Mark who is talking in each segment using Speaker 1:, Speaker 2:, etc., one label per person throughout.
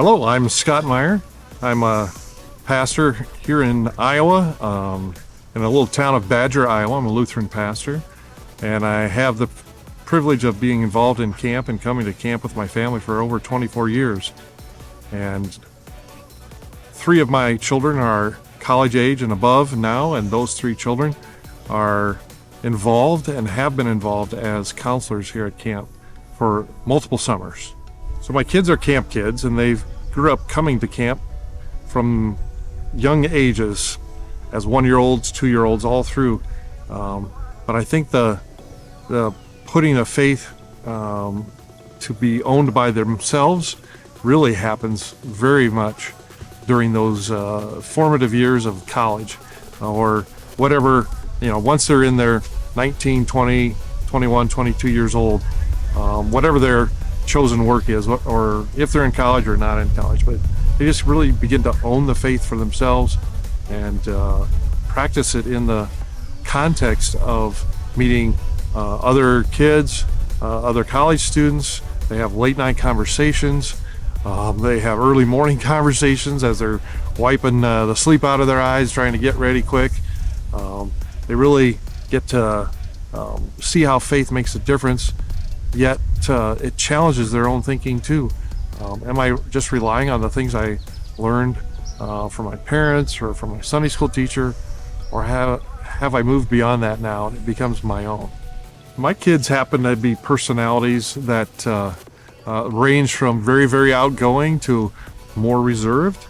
Speaker 1: Hello, I'm Scott Meier. I'm a pastor here in Iowa, in a little town of Badger, Iowa. I'm a Lutheran pastor, and I have the privilege of being involved in camp and coming to camp with my family for over 24 years. And 3 of my children are college age and above now, and those 3 children are involved and have been involved as counselors here at camp for multiple summers. So my kids are camp kids, and they grew up coming to camp from young ages as 1-year-olds, 2-year-olds, all through. But I think the putting of faith to be owned by themselves really happens very much during those formative years of college or whatever, once they're in their 19, 20, 21, 22 years old, whatever their chosen work is, or if they're in college or not in college, but they just really begin to own the faith for themselves and practice it in the context of meeting other kids, other college students. They have late night conversations. They have early morning conversations as they're wiping the sleep out of their eyes, trying to get ready quick. They really get to see how faith makes a difference, yet it challenges their own thinking too. Am I just relying on the things I learned from my parents or from my Sunday school teacher, or have I moved beyond that now and it becomes my own? My kids happen to be personalities that range from very, very outgoing to more reserved,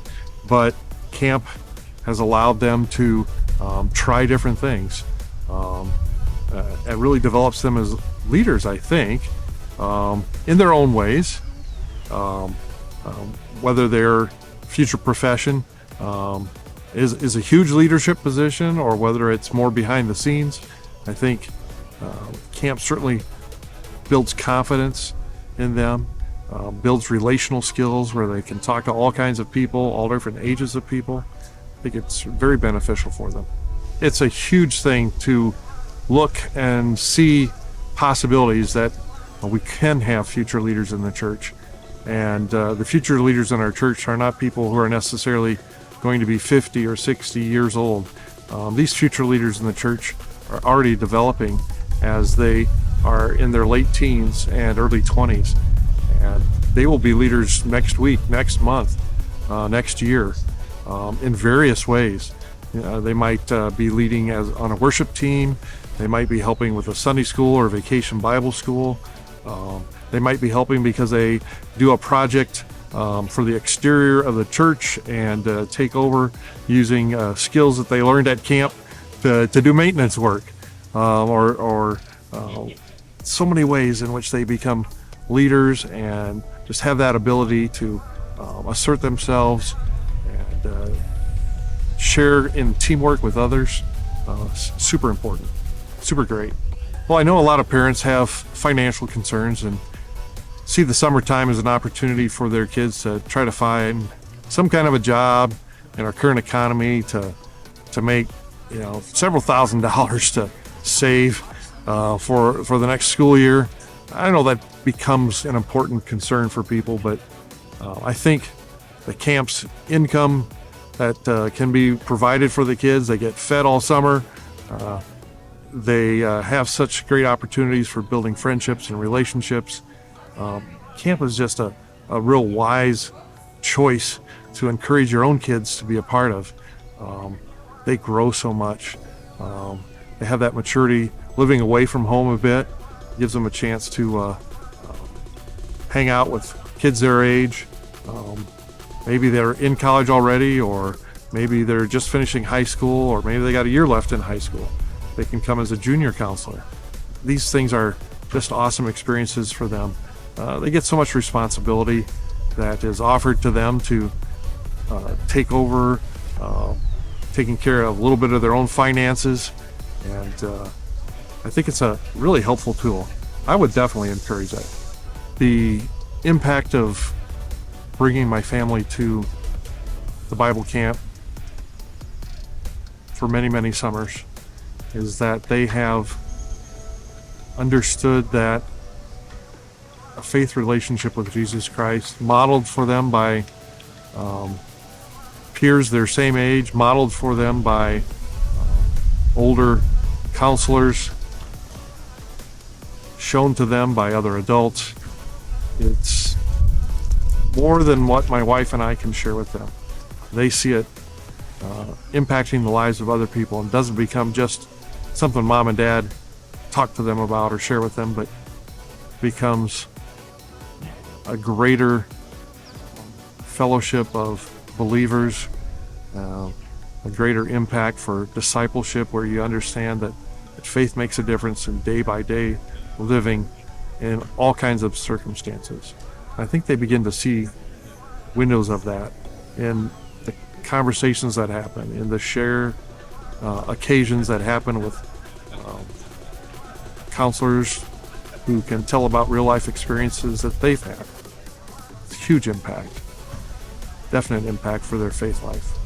Speaker 1: but camp has allowed them to try different things. It really develops them as leaders, I think, in their own ways. Whether their future profession is a huge leadership position or whether it's more behind the scenes, I think camp certainly builds confidence in them, builds relational skills where they can talk to all kinds of people, all different ages of people. I think it's very beneficial for them. It's a huge thing to look and see possibilities that we can have future leaders in the church. And the future leaders in our church are not people who are necessarily going to be 50 or 60 years old. These future leaders in the church are already developing as they are in their late teens and early 20s. And they will be leaders next week, next month, next year, in various ways. They might be leading on a worship team. They might be helping with a Sunday school or vacation Bible school. They might be helping because they do a project for the exterior of the church and take over using skills that they learned at camp to do maintenance work, or so many ways in which they become leaders and just have that ability to assert themselves and share in teamwork with others. Super important, super great. Well, I know a lot of parents have financial concerns and see the summertime as an opportunity for their kids to try to find some kind of a job in our current economy to make several $1,000s to save for the next school year. I know that becomes an important concern for people, but I think the camp's income that can be provided for the kids, they get fed all summer. They have such great opportunities for building friendships and relationships. Camp is just a real wise choice to encourage your own kids to be a part of. They grow so much. They have that maturity. Living away from home a bit gives them a chance to hang out with kids their age. Maybe they're in college already, or maybe they're just finishing high school, or maybe they got a year left in high school. They can come as a junior counselor. These things are just awesome experiences for them. They get so much responsibility that is offered to them to take over, taking care of a little bit of their own finances, and I think it's a really helpful tool. I would definitely encourage that. The impact of bringing my family to the Bible camp for many, many summers is that they have understood that a faith relationship with Jesus Christ, modeled for them by peers their same age, modeled for them by older counselors, shown to them by other adults. It's more than what my wife and I can share with them. They see it impacting the lives of other people, and doesn't become just something mom and dad talk to them about or share with them, but becomes a greater fellowship of believers, a greater impact for discipleship, where you understand that faith makes a difference in day by day living in all kinds of circumstances. I think they begin to see windows of that in the conversations that happen, in the share occasions that happen with counselors who can tell about real life experiences that they've had. It's a huge impact, definite impact for their faith life.